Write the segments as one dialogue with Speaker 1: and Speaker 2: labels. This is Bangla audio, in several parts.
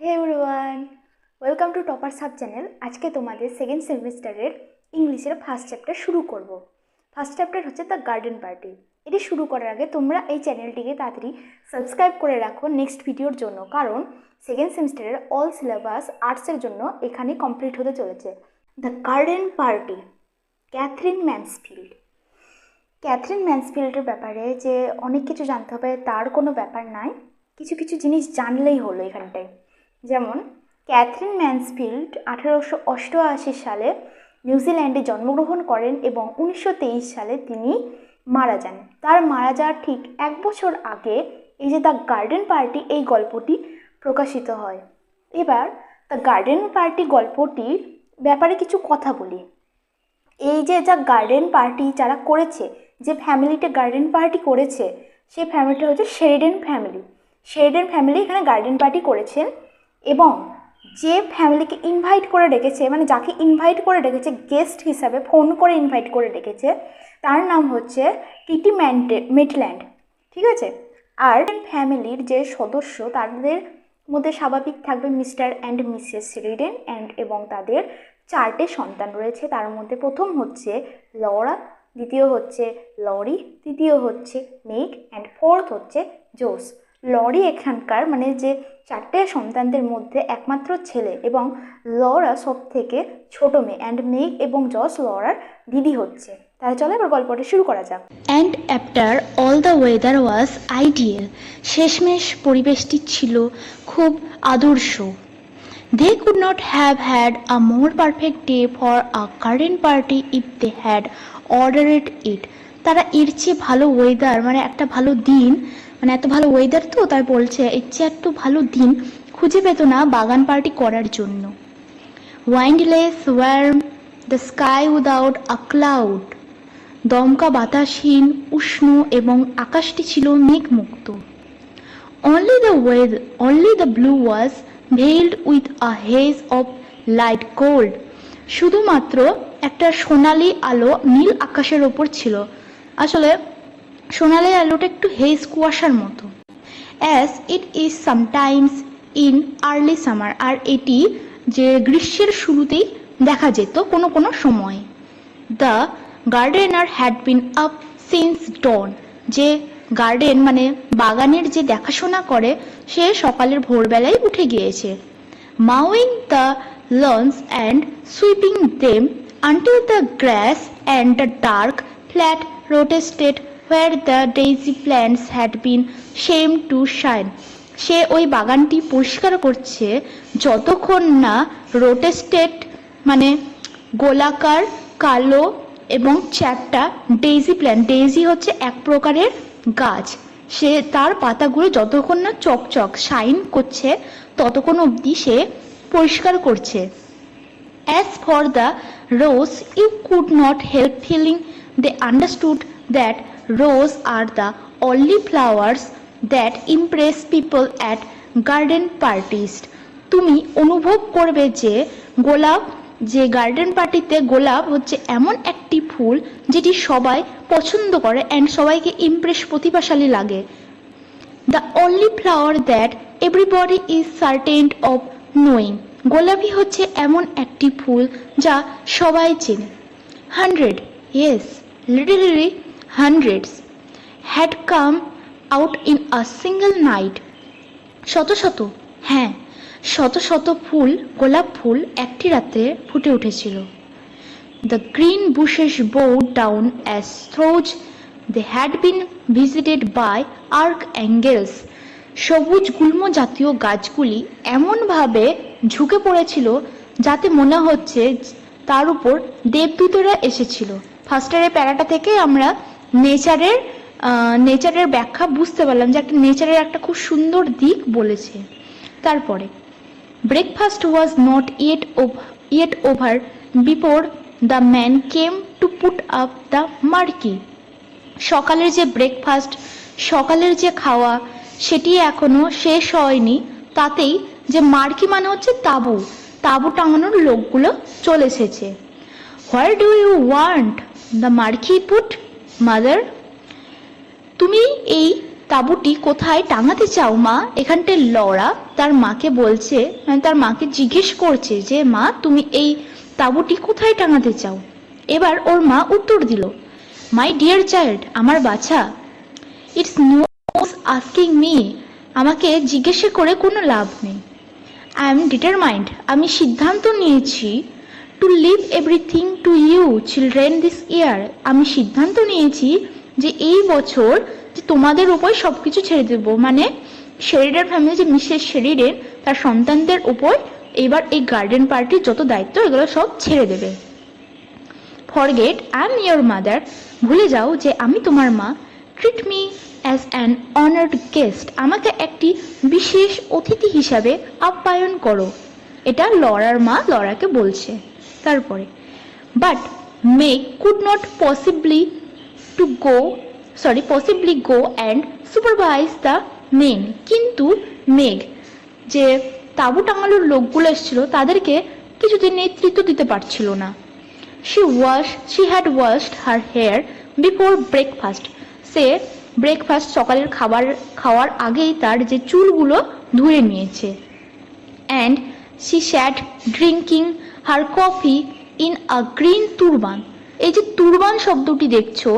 Speaker 1: Hey everyone, welcome to topper sub channel. আজকে তোমাদের সেকেন্ড সেমিস্টারের ইংলিশের ফার্স্ট চ্যাপ্টার শুরু করব। ফার্স্ট চ্যাপ্টার হচ্ছে দ্য গার্ডেন পার্টি। এটি শুরু করার আগে তোমরা এই চ্যানেলটিকে তাড়াতাড়ি সাবস্ক্রাইব করে রাখো নেক্সট ভিডিওর জন্য, কারণ সেকেন্ড সেমিস্টারের অল সিলেবাস আর্টসের জন্য এখানে কমপ্লিট হতে চলেছে। The garden party, Katherine Mansfield. Katherine ম্যানসফিল্ডের ব্যাপারে যে অনেক কিছু জানতে হবে তার কোনো ব্যাপার নাই, কিছু কিছু জিনিস জানলেই হলো এখানটায়। যেমন ক্যাথরিন ম্যানসফিল্ড 1888 সালে নিউজিল্যান্ডে জন্মগ্রহণ করেন এবং 1923 সালে তিনি মারা যান। তার মারা যাওয়ার ঠিক এক বছর আগে এই যে দ্য গার্ডেন পার্টি এই গল্পটি প্রকাশিত হয়। এবার দ্য গার্ডেন পার্টি গল্পটির ব্যাপারে কিছু কথা বলি। এই যে যা গার্ডেন পার্টি যারা করেছে, যে ফ্যামিলিটা গার্ডেন পার্টি করেছে, সেই ফ্যামিলিটা হচ্ছে শেরিডেন ফ্যামিলি। শেরিডেন ফ্যামিলি এখানে গার্ডেন পার্টি করেছেন এবং যে ফ্যামিলিকে ইনভাইট করে ডেকেছে, মানে যাকে ইনভাইট করে ডেকেছে গেস্ট হিসাবে, ফোন করে ইনভাইট করে ডেকেছে, তার নাম হচ্ছে টিটি মেটল্যান্ড, ঠিক আছে। আর ফ্যামিলির যে সদস্য তাদের মধ্যে স্বাভাবিক থাকবে মিস্টার অ্যান্ড মিসেস শেরিডেন এবং তাদের 4টে সন্তান রয়েছে। তার মধ্যে প্রথম হচ্ছে লরা, দ্বিতীয় হচ্ছে লরি, তৃতীয় হচ্ছে মেগ অ্যান্ড ফোর্থ হচ্ছে জোস। লরি এখানকার মানে যে 4টে সন্তানদের মধ্যে একমাত্র ছেলে এবং লরা সব থেকে ছোট মেয়ে, অ্যান্ড মেগ এবং জস লরার দিদি হচ্ছে। তাহলে চলো এবার গল্পটা শুরু করা যাক।
Speaker 2: And after all the weather was ideal, শেষমেশ পরিবেশটি ছিল খুব আদর্শ। They could not have had a more perfect day for a garden party if they had ordered it. তারা এর চেয়ে ভালো ওয়েদার, মানে একটা ভালো দিন, মানে এত ভালো ওয়েদার তো তাই বলছে এর চেয়ে একটু ভালো দিন খুঁজে পেত না বাগান পার্টি করার জন্য। Windless, warm, the sky without a cloud. দমকা বাতাসহীন, উষ্ণ এবং আকাশটি ছিল মেঘমুক্ত। Only the blue was veiled with a haze of light gold. শুধুমাত্র একটা সোনালি আলো নীল আকাশের ওপর ছিল। আসলে সোনালি আলোটা একটু হেজ কুয়াশার মতো। As it is sometimes in early summer, আর এটি যে গ্রীষ্মের শুরুতেই দেখা যেত কোনো কোনো সময়। The gardener had been up since dawn. যে গার্ডেন মানে বাগানের যে দেখাশোনা করে সে সকালের ভোরবেলায় উঠে গিয়েছে। Mowing the lawns and sweeping them until the grass and the dark flat roadstead where the daisy plants had been shamed to shine. সে ওই বাগানটি পরিষ্কার করছে যতক্ষণ না রোটেস্টেড মানে গোলাকার কালো এবং চ্যাপ্টা ডেইজি প্ল্যান্ট, ডেইজি হচ্ছে এক প্রকারের গাছ, সে তার পাতাগুলো যতক্ষণ না চকচক শাইন করছে ততক্ষণ অবধি সে পরিষ্কার করছে। As for the rose, you could not help feeling they understood that roses are the only flowers that impress people at garden parties. তুমি অনুভব করবে যে গোলাপ, যে গার্ডেন পার্টিতে গোলাপ হচ্ছে এমন একটি ফুল যেটি সবাই পছন্দ করে অ্যান্ড সবাইকে ইমপ্রেস প্রতিভাশালী লাগে। The only flower that everybody is certain of knowing. গোলাপই হচ্ছে এমন একটি ফুল যা সবাই চেনে। 100, yes, literally hundreds, had come out in a single night. শত শত, হ্যাঁ শত শত ফুল, গোলাপ ফুল একটি রাতে ফুটে উঠেছিল। The green bushes bowed down as though they had been visited by archangels. সবুজ গুল্ম জাতীয় গাছগুলি এমনভাবে ঝুঁকে পড়েছিল যাতে মনে হচ্ছে তার উপর দেবদূতরা এসেছিল। ফার্স্টের প্যারাটা থেকে আমরা নেচারের ব্যাখ্যা বুঝতে পারলাম যে একটা নেচারের একটা খুব সুন্দর দিক বলেছে। তারপরে breakfast was not yet over before the man came to put up the marquee. সকালের যে ব্রেকফাস্ট, সকালের যে খাওয়া সেটি এখনো শেষ হয়নি, তাতেই যে মার্কি মানে হচ্ছে তাঁবু, তাঁবু টাঙানোর লোকগুলো চলে এসেছে। Where do you want the marquee put, mother? তুমি এই তাঁবুটি কোথায় টাঙাতে চাও মা? এখানটায় লরা তার মাকে বলছে, মানে তার মাকে জিজ্ঞেস করছে যে মা তুমি এই তাঁবুটি কোথায় টাঙাতে চাও। এবার ওর মা উত্তর দিল, মাই ডিয়ার চাইল্ড, আমার বাছা, it's no use asking me, আমাকে জিজ্ঞেস করে কোনো লাভ নেই। আই এম ডিটারমাইন্ড, আমি সিদ্ধান্ত নিয়েছি, to leave everything to you children this year, আমি সিদ্ধান্ত নিয়েছি যে এই বছর যে তোমাদের উপর সব কিছু ছেড়ে দেবো, মানে শেরিডান ফ্যামিলি যে মিসেস শেরিডান তার সন্তানদের উপর এবার এই গার্ডেন পার্টির যত দায়িত্ব এগুলো সব ছেড়ে দেবে। Forget I am your mother, ভুলে যাও যে আমি তোমার মা। Treat me as an honoured guest, আমাকে একটি বিশেষ অতিথি হিসাবে আপ্যায়ন করো। এটা লরার মা লরাকে বলছে। তারপরে but Meg could not possibly go and supervise the men, কিন্তু মেঘ যে তাঁবু টাঙানোর লোকগুলো এসেছিল তাদেরকে কিছুদিন নেতৃত্ব দিতে পারছিল না। she had washed her hair before breakfast, say breakfast সকালের খাবার খাওয়ার আগেই তার যে চুলগুলো ধুয়ে নিয়েছে। and she sat drinking her coffee in a green turban, এই যে তুরবান শব্দটি দেখছো,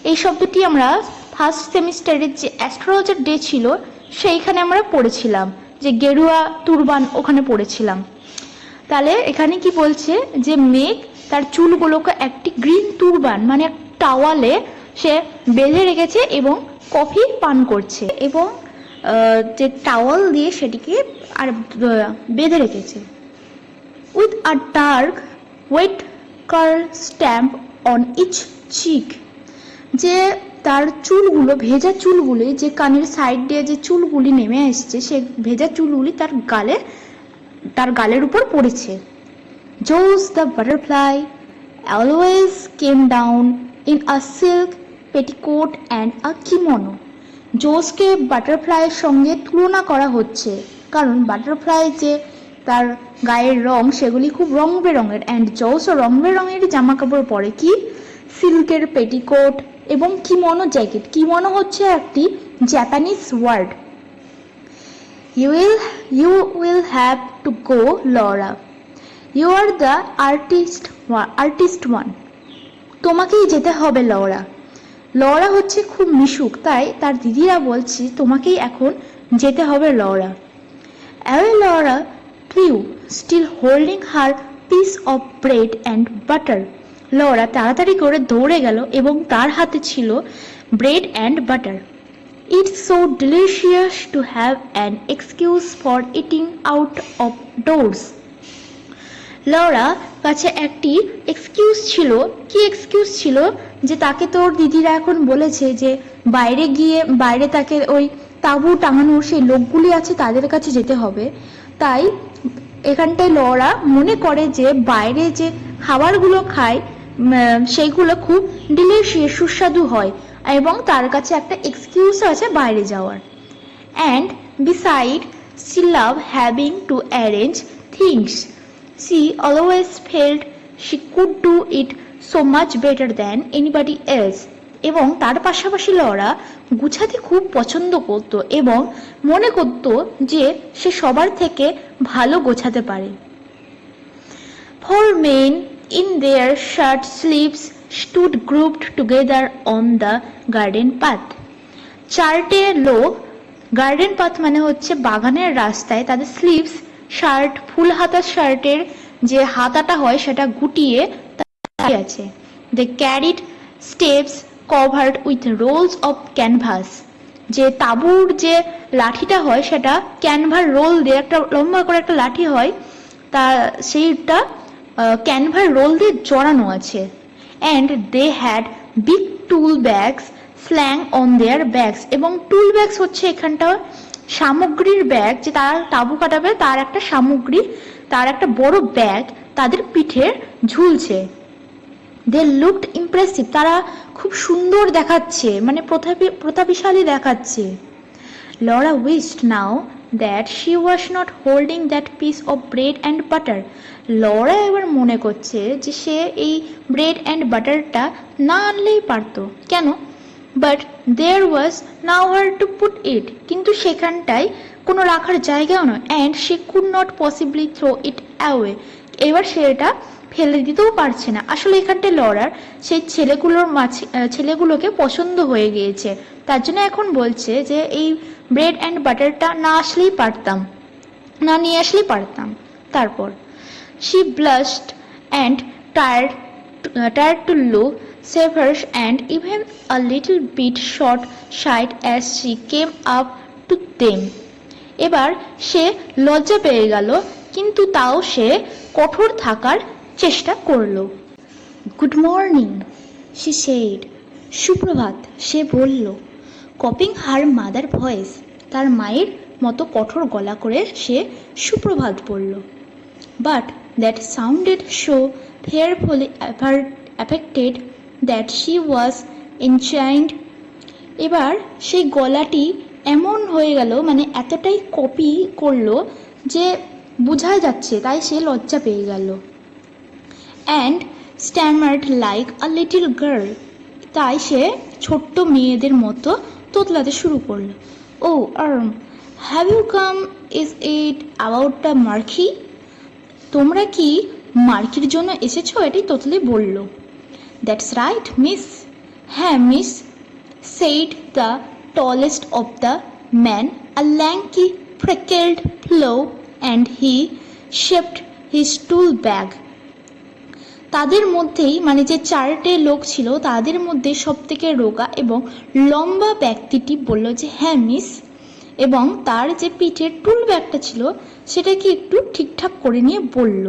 Speaker 2: এই শব্দটি আমরা ফার্স্ট সেমিস্টারের যে অ্যাস্ট্রোলজার ডে ছিল সেইখানে আমরা পড়েছিলাম, যে গেরুয়া তুরবান ওখানে পড়েছিলাম। তাহলে এখানে কি বলছে যে মেঘ তার চুলগুলোকে একটি গ্রিন তুরবান মানে টাওয়ালে সে বেঁধে রেখেছে এবং কফি পান করছে, এবং যে টাওয়াল দিয়ে সেটিকে আর বেঁধে রেখেছে। With a dark wet curl stamp on each cheek, যে তার চুলগুলো ভেজা চুলগুলি যে কানের সাইড দিয়ে যে চুলগুলি নেমে এসছে সে ভেজা চুলগুলি তার গালের উপর পড়েছে। Joes the butterfly always came down in a silk petticoat and a kimono, জোসকে বাটারফ্লাইয়ের সঙ্গে তুলনা করা হচ্ছে কারণ বাটারফ্লাই যে তার গায়ের রং সেগুলি খুব রং বেরঙের, অ্যান্ড জোসও রং বেরঙের জামা কাপড় পরে, কি সিল্কের পেটিকোট এবং কিমোনো জ্যাকেট। কিমোনো হচ্ছে একটি Japanese word. You will have to go, Laura. You are the artist one. তোমাকেই যেতে হবে লরা। লরা হচ্ছে খুব মিশুক, তাই তার দিদিরা বলছে তোমাকেই এখন যেতে হবে Laura. Away Laura flew, still holding her piece of bread and butter. Laura তাড়াতাড়ি করে দৌড়ে গেল এবং তার হাতে ছিল bread and butter. It's so delicious to have an excuse for eating out of doors. Laura কাছে একটি এক্সকিউজ ছিল। কি এক্সকিউজ ছিল? যে তাকে তোর দিদিরা এখন বলেছে যে বাইরে তাকে ওই তাঁবু টাঙানোর সেই লোকগুলি আছে তাদের কাছে যেতে হবে। তাই এখানটায় লরা মনে করে যে বাইরে যে খাবারগুলো খায় সেইগুলো খুব ডিলিশিয়াস সুস্বাদু হয় এবং তার কাছে একটা এক্সকিউজ আছে বাইরে যাওয়ার। And beside she loved having to arrange things. She always felt she could do it so much better than anybody else. এবং তার পাশাপাশি লরা গুছাতে খুব পছন্দ করত এবং মনে করত যে সে সবার থেকে ভালো গোছাতে পারে। Four men in their shirt sleeves stood grouped together on the garden path. চারটে লোক, গার্ডেন পাথ মানে হচ্ছে বাগানের রাস্তায়, তাদের স্লিভস শার্ট ফুল হাতা শার্টের যে হাতাটা হয় সেটা গুটিয়ে দাঁড়িয়ে আছে। They carried steps covered with rolls of canvas, যে তাঁবুর যে লাঠিটা হয় সেটা ক্যানভার রোল দিয়ে একটা লম্বা করে একটা লাঠি হয়, তা সেইটা ক্যানভার রোল দিয়ে জড়ানো আছে। And they had big tool bags slung on their bags, এবং টুল ব্যাগস হচ্ছে এখানটা সামগ্রীর ব্যাগ, যে তারা তাঁবু কাটাবে তার একটা সামগ্রী, তার একটা বড় ব্যাগ তাদের পিঠে ঝুলছে। দে লুকড ইমপ্রেসিভ, তারা খুব সুন্দর দেখাচ্ছে, মানে প্রতাপশালী দেখাচ্ছে। Laura wished now that she was not holding that piece of bread and butter. Laura এবার মনে করছে যে সে এই ব্রেড অ্যান্ড বাটারটা না আনলেই পারতো, কেন? But there was nowhere to put it, কিন্তু সেখানটায় কোনো রাখার জায়গাও নয়। And she could not possibly throw it away, এবার সে এটা ফেলে দিতেও পারছে না। আসলে এখানটায় লরার সেই ছেলেগুলোকে পছন্দ হয়ে গিয়েছে, তার জন্য এখন বলছে যে এই ব্রেড অ্যান্ড বাটারটা না নিয়ে আসলেই পারতাম। তারপর she blushed and tried to look savage and even a little bit short-sighted as she came up to them. এবার সে লজ্জা পেয়ে গেল, কিন্তু তাও সে কঠোর থাকার চেষ্টা করলো। Good morning, she said. সুপ্রভাত, সে বলল। কপিং হার মাদার ভয়েস, তার মায়ের মতো কঠোর গলা করে সে সুপ্রভাত বলল। But that sounded so fearfully affected that she was enchained. এবার সেই গলাটি এমন হয়ে গেল, মানে এতটাই কপি করলো যে বোঝা যাচ্ছে, তাই সে লজ্জা পেয়ে গেল। And stammered like a little girl, তাই সে ছোট্ট মেয়েদের মতো তোতলাতে শুরু করলো। Oh, have you come? Is it about the marquee? তোমরা কি মার্কির জন্য এসেছো? এটাই তোতলে বলল। That's right miss. হ্যাঁ miss, said the tallest of the men, a lanky freckled fellow, and he shoved his tool bag. তাদের মধ্যেই, মানে যে চারটে লোক ছিল তাদের মধ্যে সব থেকে রোগা এবং লম্বা ব্যক্তিটি বলল যে হ্যাঁ মিস, এবং তার যে পিঠের টুল ব্যাগটা ছিল সেটাকে একটু ঠিকঠাক করে নিয়ে বলল।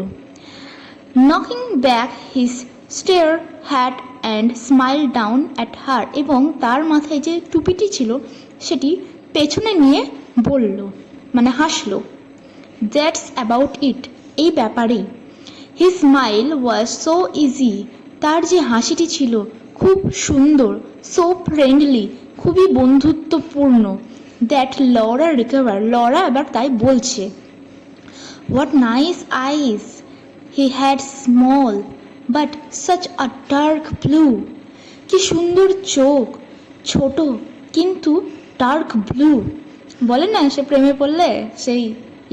Speaker 2: Knocking back his straw hat and smile down at her, এবং তার মাথায় যে টুপিটি ছিল সেটি পেছনে নিয়ে বলল, মানে হাসলো। দ্যাটস অ্যাবাউট ইট, এই ব্যাপারেই। His smile was so easy, তার যে হাসিটি ছিল খুব সুন্দর, সো ফ্রেন্ডলি, খুবই বন্ধুত্বপূর্ণ। দ্যাট লরা রিকভার, লরা এবার তাই বলছে। What nice eyes he had, small but such a dark blue, কি সুন্দর চোখ, ছোট কিন্তু ডার্ক ব্লু। বলে না সে প্রেমে পড়লে সেই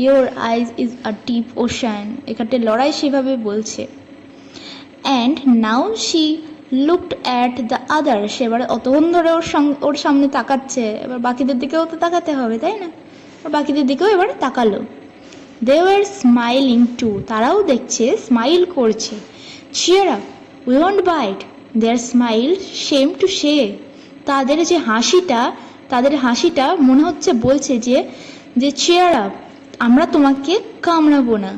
Speaker 2: your eyes is a deep ocean, এখানে লড়াই সেভাবে বলছে। And now she looked at the other, সে এবার অতক্ষণ ধরে ওর সামনে তাকাচ্ছে, এবার বাকিদের দিকেও তো তাকাতে হবে তাই না, বাকিদের দিকেও এবার তাকালো। দে ওয়ার স্মাইলিং টু, তারাও দেখছে, স্মাইল করছে। Cheer up, we won't bite, their smile seemed to say, তাদের হাসিটা মনে হচ্ছে বলছে যে চিয়ার আপ, আমরা তোমাকে কামড়াবো না।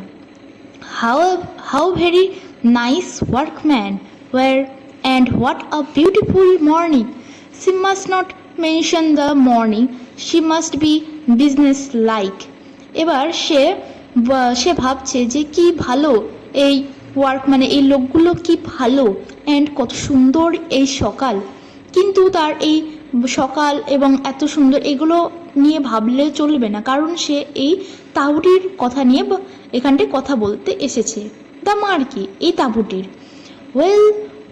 Speaker 2: How very nice workman were, and what a beautiful morning. She must not mention the morning, she must be business like. এবার সে ভাবছে যে কি ভালো এই ওয়ার্ক, মানে এই লোকগুলো কি ভালো, অ্যান্ড কত সুন্দর এই সকাল, কিন্তু তার এই সকাল এবং এত সুন্দর এগুলো নিয়ে ভাবলে চলবে না, কারণ সে এই তাঁবুটির কথা নিয়ে এখানটায় কথা বলতে এসেছে। দ্য মার্কি, এই তাঁবুটির। Well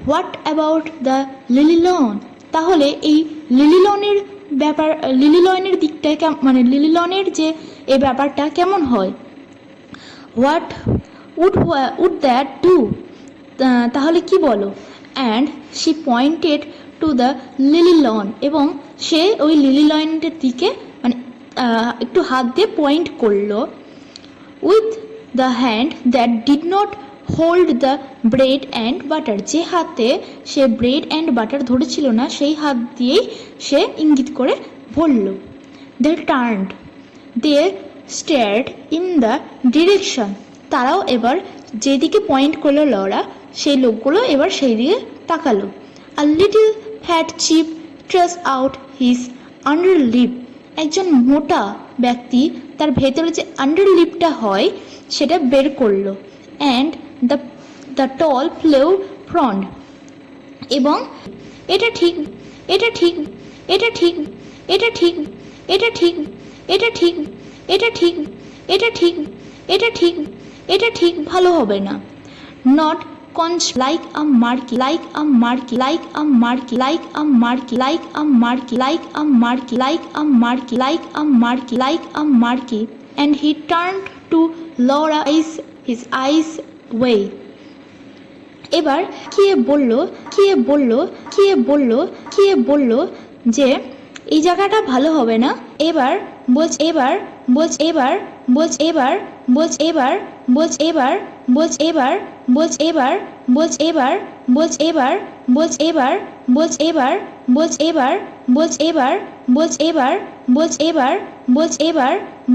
Speaker 2: what about the lily lawn, তাহলে এই লিলিলনের দিকটা মানে লিলিলনের যে এই ব্যাপারটা কেমন হয়। হোয়াট উড দ্যাট ডু, তাহলে কি বলো। And she pointed to the lily lawn, এবং সে ওই লিলি লনের দিকে মানে একটু হাত দিয়ে পয়েন্ট করলো। With the hand that did not hold the bread and butter, যে হাতে সে ব্রেড অ্যান্ড বাটার ধরেছিল না সেই হাত দিয়েই সে ইঙ্গিত করে বলল। They turned, they stared in the direction, তারাও এবার যেদিকে পয়েন্ট করলো লরা, সেই লোকগুলো এবার সেই দিকে তাকালো। A little fat chip thrust out his under lip, একজন মোটা ব্যক্তি তার ভেতরে যে আন্ডার লিপটা হয় সেটা বের করলো। অ্যান্ড দ্য টল ফ্লেউ ফ্রন্ট, এবং এটা ঠিক এটা ঠিক এটা ঠিক এটা ঠিক এটা ঠিক এটা ঠিক এটা ঠিক এটা ঠিক এটা ঠিক এটা ঠিক ভালো হবে না। Not conch like a murky, like a murky, like a murky, like a murky, like a murky, like a murky, like a murky, like a murky, like a murky, and he turned to Laura his eyes away. এবার কে বলল যে এই জায়গাটা ভালো হবে না। এবার বোঝ এবার বোঝ এবার বোঝ এবার বোঝ এবার বোঝ এবার বোঝ এবার বোঝ এবার বোঝ এবার বোঝ এবার বোঝ এবার বোঝ এবার বোঝ এবার বোঝ এবার বোঝ এবার বোঝ এবার বোঝ এবার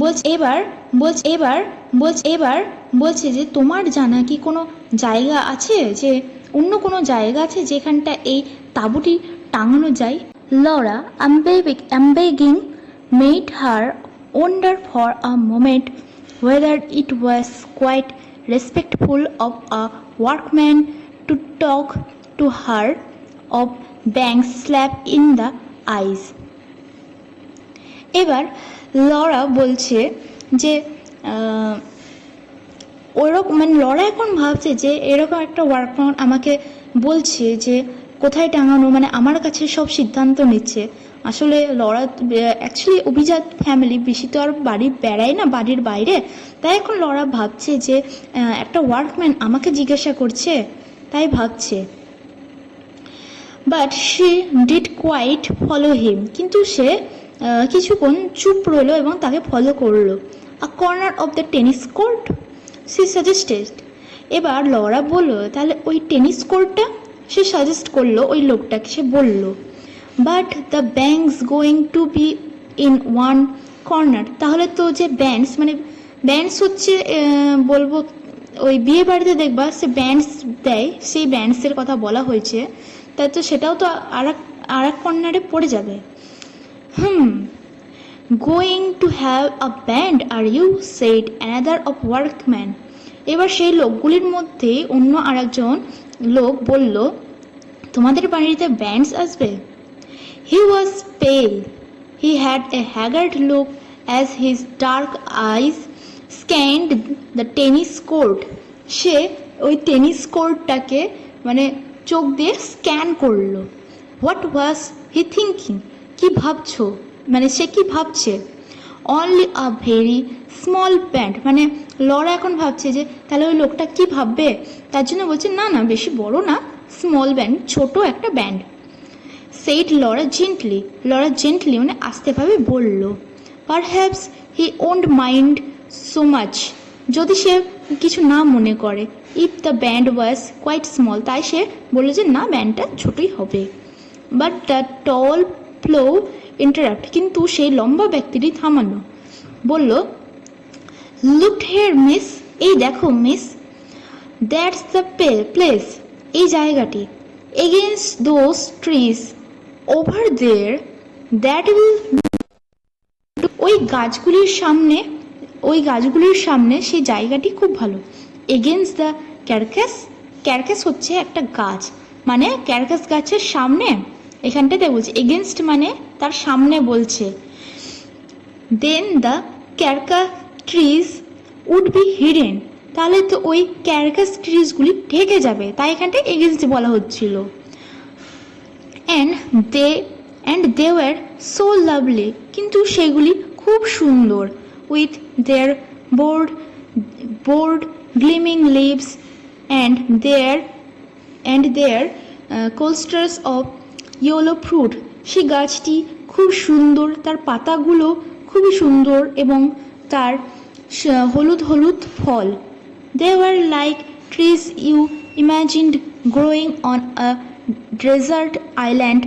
Speaker 2: বোঝ এবার বোঝ এবার বোঝ এবার বলছে যে তোমার জানা কি কোনো জায়গা আছে, যে অন্য কোনো জায়গা আছে যেখানটা এই তাঁবুটি টাঙানো যায়। Laura, begging, made her wonder for a moment whether it was quite respectful of a workman to talk to her of being slapped in the eyes. এবার লরা বলছে যে ওরকম মানে লরা এখন ভাবছে যে এরকম একটা ওয়ার্কম্যান আমাকে বলছে যে কোথায় টাঙানো, মানে আমার কাছে সব সিদ্ধান্ত নিচ্ছে। আসলে লরা অ্যাকচুয়ালি অভিজাত ফ্যামিলি, বেশি তো আর বাড়ি বেড়ায় না বাড়ির বাইরে, তাই এখন লরা ভাবছে যে একটা ওয়ার্কম্যান আমাকে জিজ্ঞাসা করছে, তাই ভাবছে। But she did quite follow him, কিন্তু সে কিছুক্ষণ চুপ রইল এবং তাকে ফলো করলো। A corner of the tennis court she suggested, এবার লরা বলল তাহলে ওই টেনিস কোর্টটা সে সাজেস্ট করলো ওই লোকটাকে, সে বলল। But the banks going to be in one corner, তাহলে তো যে ব্যান্ডস মানে ব্যান্ডস হচ্ছে বলবো ওই বিয়ে বাড়িতে দেখবা সে ব্যান্ডস দেয়, সেই ব্যান্ডসের কথা বলা হয়েছে, তাই তো সেটাও তো আর এক কর্নারে পড়ে যাবে। Going to have a band are you, said another of workmen, এবার সেই লোকগুলির মধ্যে অন্য আরেকজন লোক বলল তোমাদের বাড়িতে ব্যান্ডস আসবে। He was pale, he had a haggard look as his dark eyes scanned the tennis court, সে ওই টেনিস কোর্টটাকে মানে চোখ দিয়ে স্ক্যান করলো। হোয়াট ওয়াজ হি থিঙ্কিং, কি ভাবছো, মানে সে কি ভাবছে। Only a very small band, মানে লরা এখন ভাবছে যে তাহলে ওই লোকটা কি ভাববে, তার জন্য বলছে না না বেশি বড় না, স্মল ব্যান্ড, ছোট একটা ব্যান্ড। সেইড লরা জেন্টলি মানে আস্তেভাবে বলল। Perhaps he won't mind so much, যদি সে কিছু না মনে করে। If the band was quite small, তাই সে বললো যে না ব্যান্ডটা ছোটই হবে। But the tall fellow interrupt, কিন্তু সেই লম্বা ব্যক্তিটি থামানো, বলল লুক হেয়ার মিস, এই দেখো মিস, দ্যাটস দ্য প্লেস, এই জায়গাটি, against those trees over there, that will, ওই গাছগুলির সামনে সেই জায়গাটি খুব ভালো। এগেইনস্ট দ্য ক্যারকাস হচ্ছে একটা গাছ, মানে ক্যারকাস গাছের সামনে, এখানটাতে বলছে এগেনস্ট মানে তার সামনে বলছে। Then the karakas trees would be hidden, তাহলে তো ওই ক্যারকাস ট্রিজগুলি ঢেকে যাবে, তাই এখানটায় এগেনস্ট বলা হচ্ছিল। And they were so lovely, কিন্তু সেগুলি খুব সুন্দর। With their broad gleaming leaves and their clusters of yellow fruit, সেই গাছটি খুব সুন্দর, তার পাতাগুলো খুবই সুন্দর এবং তার হলুদ হলুদ ফল। They were like trees you imagined growing on a desert island,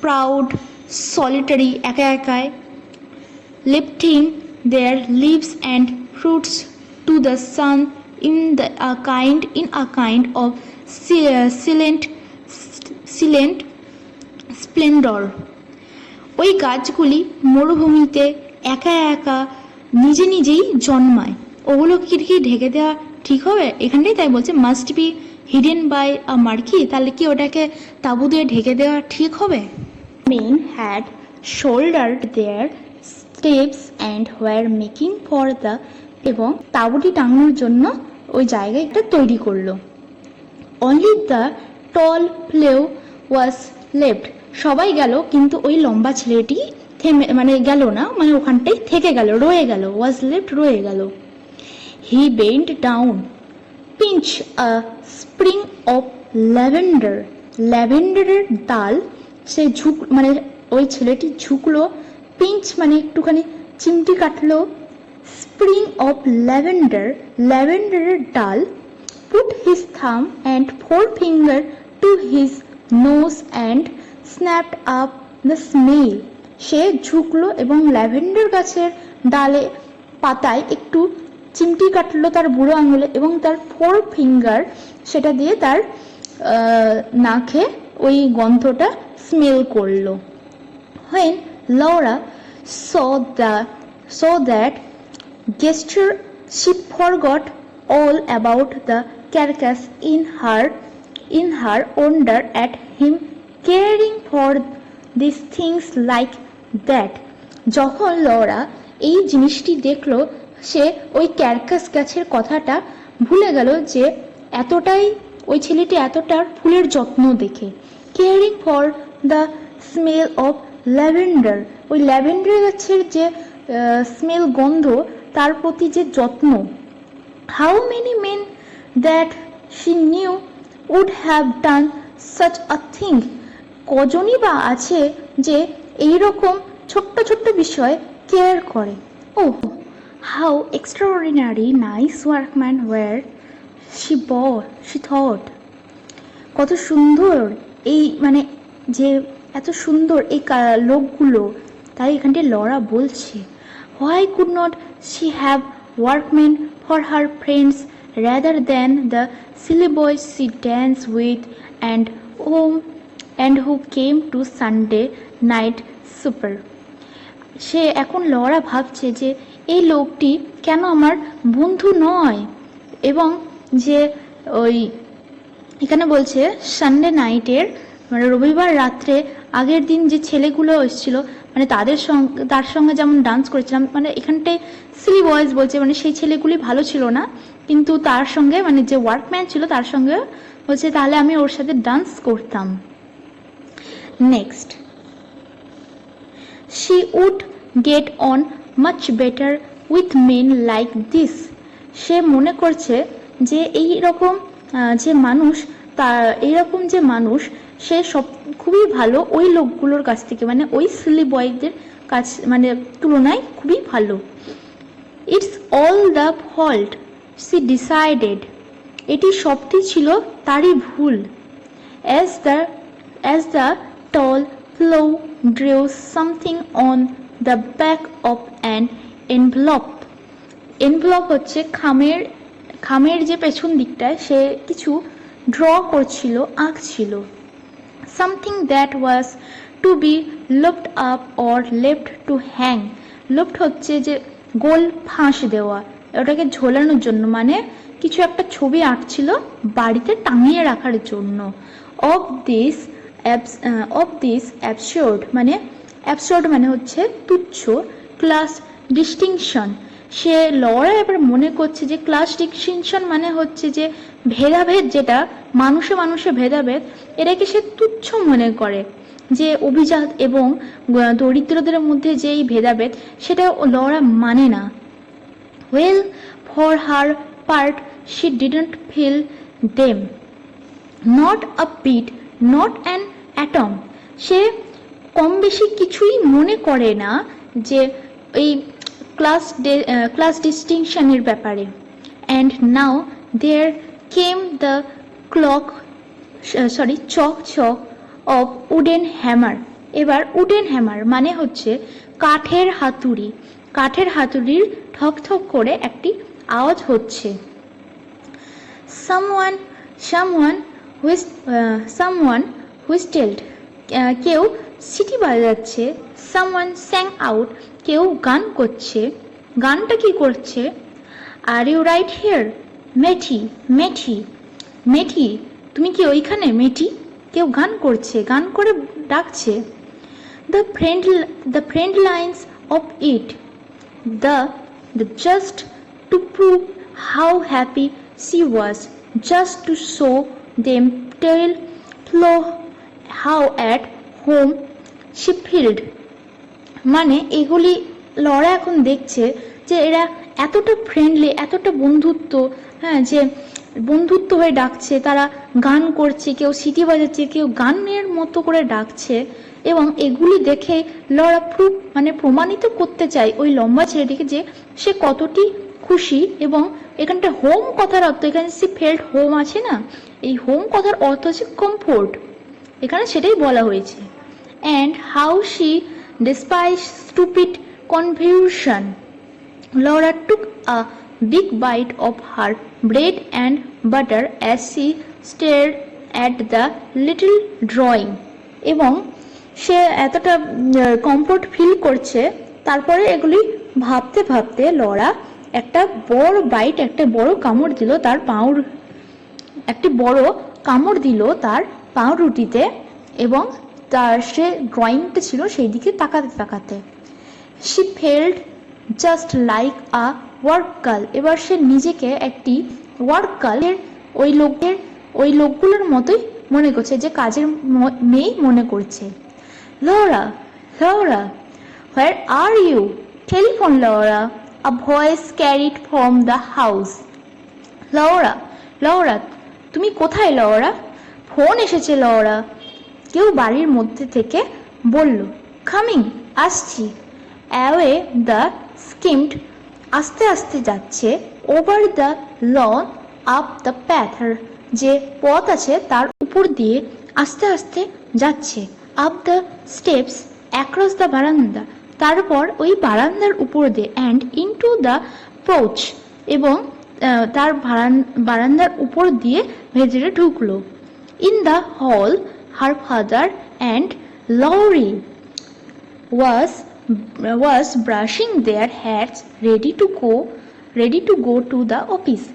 Speaker 2: proud solitary, একা একাই, lifting their leaves and fruits to the sun in a kind of silent splendor. ওই গাছগুলি মরুভূমিতে একা একা নিজে নিজেই জন্মায়, ওগুলো কি ঢেকে দেওয়া ঠিক হবে এখানটাই, তাই বলছে must be hidden by a marquee, তাহলে কি ওটাকে তাঁবু দিয়ে ঢেকে দেওয়া ঠিক হবে। Men had shouldered their steps and were making for the, এবং তাঁবুটি টাঙানোর জন্য ওই জায়গাটা তৈরি করলো। only the tall fellow was left. সবাই গেল কিন্তু ওই লম্বা ছেলেটি থেমে মানে গেল না, মানে ওখানটাই থেকে গেল, রয়ে গেল, was left, রয়ে গেল। He bent down, pinch a spring of lavender. ল্যাভেন্ডারের ডাল সে মানে ওই ছেলেটি ঝুঁকলো, পিঞ্চ মানে একটুখানি চিমটি কাটলো, স্প্রিং অফ ল্যাভেন্ডার, ল্যাভেন্ডারের ডাল, put his thumb and forefinger to his nose and snapped up the smell. সে ঝুঁকলো এবং ল্যাভেন্ডার গাছের ডালে পাতায় একটু চিমটি কাটলো তার বুড়ো আঙুলে এবং তার ফোর ফিঙ্গার সেটা দিয়ে তার নাকে ওই গন্ধটা স্মেল করলো। When Laura saw that gesture, she forgot all about the carcass in her wonder at him caring for these things like that. যখন লরা এই জিনিসটি দেখলো, সে ওই ক্যারকাস গাছের কথাটা ভুলে গেল যে এতটাই ওই ছেলেটি এতটার ফুলের যত্ন দেখে। Caring for the smell of lavender, ওই ল্যাভেন্ডার গাছের যে স্মেল গন্ধ তার প্রতি যে যত্ন। How many men that she knew would have done such a thing, কজনই বা আছে যে এইরকম ছোট্ট ছোট্ট বিষয় কেয়ার করে। Oh how extraordinary nice workman were she thought, কত সুন্দর এই মানে যে এত সুন্দর এই লোকগুলো, তাই এখানটা লরা বলছে why could not she have workmen for her friends rather than the silly boys she danced with and who came to Sunday night supper. সে এখন লরা ভাবছে যে এই লোকটি কেন আমার বন্ধু নয়, এবং যে ওই এখানে বলছে সানডে নাইটের মানে রবিবার রাত্রে আগের দিন যে ছেলেগুলো এসেছিল মানে তার সঙ্গে যেমন ডান্স করেছিলাম, মানে এখানটায় সিলি বয়েজ বলছে মানে সেই ছেলেগুলি ভালো ছিল না, কিন্তু তার সঙ্গে মানে যে ওয়ার্কম্যান ছিল তার সঙ্গে বলছে তাহলে আমি ওর সাথে ডান্স করতাম। Next, she would get on much better with men like this. সে মনে করছে যে এইরকম যে মানুষ এইরকম যে মানুষ সে সব খুবই ভালো ওই লোকগুলোর কাছ থেকে, মানে ওই সিলি বয়দের কাছ মানে তুলনায় খুবই ভালো। It's all the fault she decided, এটি সবটি ছিল তারই ভুল। as the tall fellow drew something on the back of an envelope. envelope হচ্ছে খামের যে পেছন দিকটায় সে কিছু ড্র করছিল, আঁকছিল। something that was to be looped up or left to hang. looped হচ্ছে যে গোল ফাঁস দেওয়া, ওটাকে ঝোলানোর জন্য, মানে কিছু একটা ছবি আঁকছিল বাড়িতে টাঙিয়ে রাখার জন্য। of this absurd মানে হচ্ছে তুচ্ছ ক্লাস ডিস্টিংশন। সে লরা এবার মনে করছে যে ক্লাস ডিস্টিংশন মানে হচ্ছে যে ভেদাভেদ, যেটা মানুষে মানুষে ভেদাভেদ, এটাকে সে তুচ্ছ মনে করে, যে অভিজাত এবং দরিদ্রদের মধ্যে যে এই ভেদাভেদ সেটা লরা মানে না। well for her part she didn't feel them, not a bit, not an atom. সে কম বেশি কিছুই মনে করে না যে এই ক্লাস ডিস্টিংশনের ব্যাপারে। and now there came the chock of wooden hammer. এবার উডেন হ্যামার মানে হচ্ছে কাঠের হাতুড়ি, কাঠের হাতুড়ির ঠক ঠক করে একটি আওয়াজ হচ্ছে। someone whistled, কেউ সিটি বাজাচ্ছে। someone sang out, কেউ গান করছে। গানটা কি করছে? আর ইউ রাইট হিয়ার মেঠি, মেঠি, মেঠি তুমি কি ওইখানে মেঠি? কেউ গান করছে, গান করে ডাকছে। the friend lines of it, the just to prove how happy she was, just to show them tell Flo how at home she felt. মানে এগুলি লরা এখন দেখছে যে এরা এতটা ফ্রেন্ডলি, এতটা বন্ধুত্ব, হ্যাঁ, যে বন্ধুত্ব হয়ে ডাকছে, তারা গান করছে, কেউ সিটি বাজাচ্ছে, কেউ গানের মতো করে ডাকছে, এবং এগুলি দেখে লরা প্রমাণিত করতে চায় ওই লম্বা ছেলেটিকে যে সে কতটি খুশি। এবং এখানটা হোম কথার অর্থ, এখানে সে ফেল্ট হোম আছে না, এই হোম কথার অর্থ হচ্ছে কমফোর্ট, এখানে সেটাই বলা হয়েছে। And how she despite stupid confusion, Laura took a big bite of her bread and butter as she stared at the little drawing. এবং সে এতটা কমফোর্ট ফিল করছে, তারপরে এগুলি ভাবতে ভাবতে লরা একটা বড় বাইট, একটা বড় কামড় দিল তার পাউরুটিতে, এবং তার সে ড্রয়িংটা ছিল সেই দিকে তাকাতে তাকাতে। She felt just like a work girl, এবার সে নিজেকে একটি ওয়ার্ক গার্লের ওই লোকগুলোর মতোই মনে করছে, যে কাজের মেয়ে মনে করছে। Laura, Laura, where are you? Telephone Laura, a voice carried from the house. Laura, Laura, তুমি কোথায় লরা? ফোন এসেছে লরা, কেউ বাড়ির মধ্যে থেকে বলল। কামিং, আসছি। অ্যাওয়ে দ্য স্কিমড, আস্তে আস্তে যাচ্ছে। Over the lawn, up the path, যে পথ আছে তার উপর দিয়ে আস্তে আস্তে যাচ্ছে। Up the steps, across the veranda, তারপর ওই বারান্দার উপর দিয়ে। অ্যান্ড ইনটু দ্য পোচ, এবং তার বারান্দার উপর দিয়ে ভেতরে ঢুকলো। In the hall, her father and Laurie was brushing their hats ready to go to the office.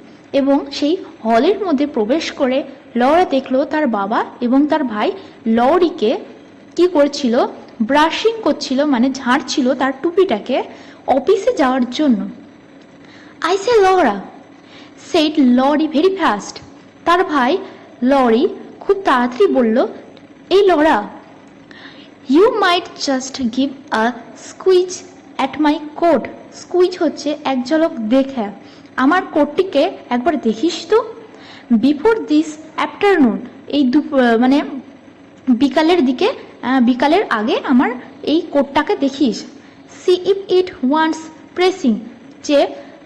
Speaker 2: এবং সেই হলের মধ্যে প্রবেশ করে লরা দেখলো তার বাবা এবং তার ভাই লরিকে কি করছিল, ব্রাশিং করছিল, মানে ঝাড়ছিল তার টুপিটাকে অফিসে যাওয়ার জন্য। I say Laura, said Laurie very fast. তার ভাই লরি খুব তাড়াতাড়ি বলল, এই Laura, you might just give a squeeze at my coat. Squeeze হচ্ছে এক ঝলক দেখা, আমার কোটটিকে একবার দেখিস তো। বিফোর দিস আফটারনুন, এই মানে বিকালের আগে আমার এই কোটটাকে দেখিস। See if it wants pressing, যে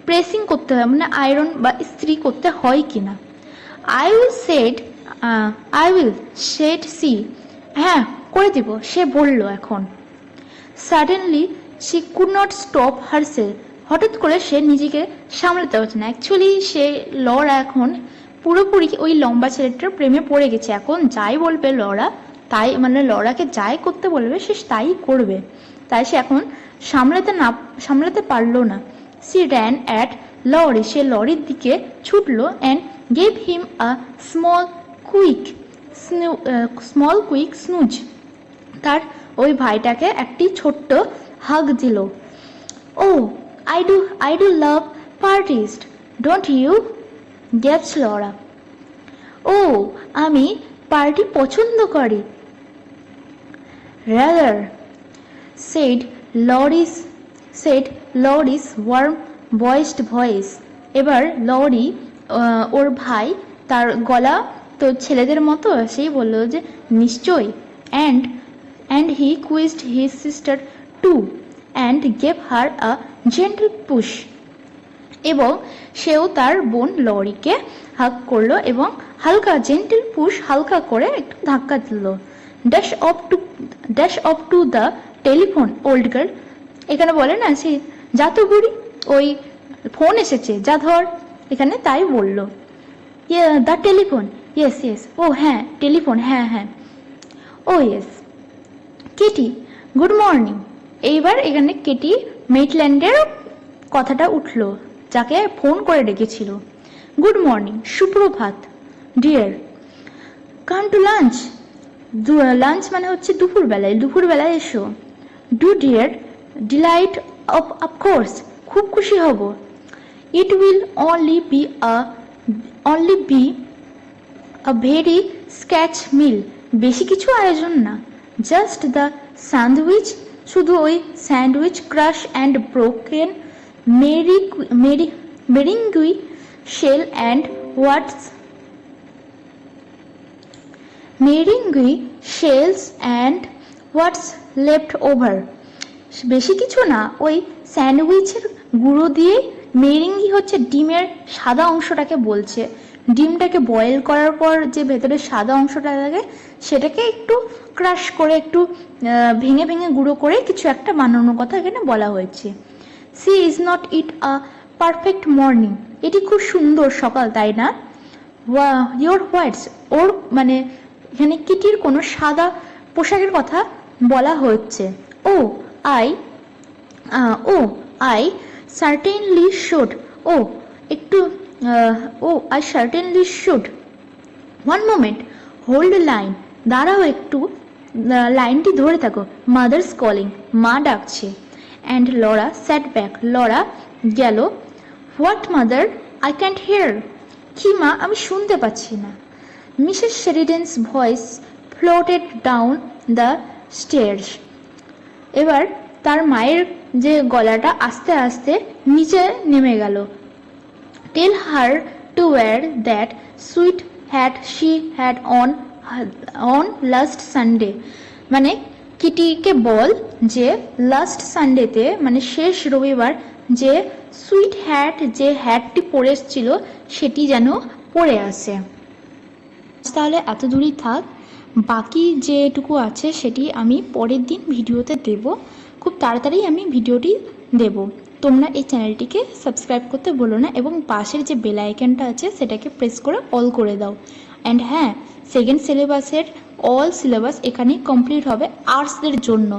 Speaker 2: প্রেসিং করতে হয় মানে আয়রন বা ইস্ত্রি করতে হয় কিনা। আই উইল সেড সি, হ্যাঁ করে দিব, সে বলল এখন। Suddenly she could not stop herself, হঠাৎ করে সে নিজেকে সামলাতে পারছে না। অ্যাকচুয়ালি সে লরা এখন পুরোপুরি ওই লম্বা ছেলেটার প্রেমে পড়ে গেছে। এখন যাই বলবে লরা, তাই মানে লরাকে যাই করতে বলবে সে তাই করবে, তাই সে এখন সামলাতে পারলো না। সি র্যান অ্যাট লরি, সে লরির দিকে ছুটলো। And gave him a small quick snooze, তার ওই ভাইটাকে একটি ছোট্ট হাগ দিল। Oh I do love parties, don't you? Gasped Laura. ও, আমি পার্টি পছন্দ করি। Rather, said Laurie's warm voiced voice. এবার লরি, ওর ভাই, তার গলা তো ছেলেদের মতো, সেই বলল যে নিশ্চয়। and he kissed his sister too and gave her a gentle push. এবং সেও তার বোন লরিকে হাগ করলো এবং হালকা জেন্টেল পুশ, হালকা করে একটু ধাক্কা দিল। Dash of to the telephone old girl, এখানে বলে না সে যা তো বুড়ি, ওই ফোন এসেছে যা ধর, এখানে তাই বললো। দ্য টেলিফোন, ইয়েস, ও হ্যাঁ টেলিফোন, হ্যাঁ, ও ইয়েস। Kitty, good morning. এইবার এখানে কেটি মেটল্যান্ডের কথাটা উঠলো, যাকে ফোন করে ডেকেছিল। গুড মর্নিং, সুপ্রভাত। Dear, come to lunch. Lunch মানে হচ্ছে দুপুরবেলায় এসো। ডু ডিয়ার, ডিলাইট অফকোর্স, খুব খুশি হব। It will only be a very sketch meal, বেশি কিছু আয়োজন না, just the sandwich, শুধু ওই sandwich, crush and broken meringue shell and what's meringue shells and what's left over, বেশি কিছু না, ওই স্যান্ডউইচের গুঁড়ো দিয়ে, মেরিঙ্গি হচ্ছে ডিমের সাদা অংশটাকে বলছে, ডিমটাকে বয়েল করার পর যে ভেতরে সাদা অংশটা থাকে সেটাকে একটু ক্রাশ করে, একটু ভেঙে ভেঙে গুঁড়ো করে কিছু একটা বানানোর কথা এখানে বলা হয়েছে। See is not it a perfect morning, এটি খুব সুন্দর সকাল, তাই না? ইয়োর হোয়াইটস, ওর মানে এখানে কিটির কোনো সাদা পোশাকের কথা বলা হচ্ছে। Oh I I certainly should, ও একটু I certainly should, one moment, hold line, দাঁড়াও একটু, লাইনটি ধরে থাকো, মাদার্স কলিং, মা ডাকছে। And Laura sat back, Laura গেল। What mother, I can't hear, কি মা, আমি শুনতে পাচ্ছি না। Mrs Sheridan's voice floated down the stairs, এবার তার মায়ের যে গলাটা আস্তে আস্তে নিচে নেমে গেল। Tell her to wear that sweet hat she had on last Sunday, মানে কিটিকে বল যে লাস্ট সানডেতে, মানে শেষ রবিবার, যে সুইট হ্যাট, যে হ্যাটটি পরে এসেছিল সেটি যেন পরে আসে। তাহলে এত দূরই থাক, বাকি যেটুকু আছে সেটি আমি পরের দিন ভিডিওতে দেব, খুব তাড়াতাড়ি আমি ভিডিওটি দেব। তোমরা এই চ্যানেলটিকে সাবস্ক্রাইব করতে ভুলো না এবং পাশের যে বেল আইকনটা আছে সেটাকে প্রেস করে অল করে দাও। অ্যান্ড হ্যাঁ, সেকেন্ড সিলেবাসের অল সিলেবাস এখানেই কমপ্লিট হবে আর্টসদের জন্য।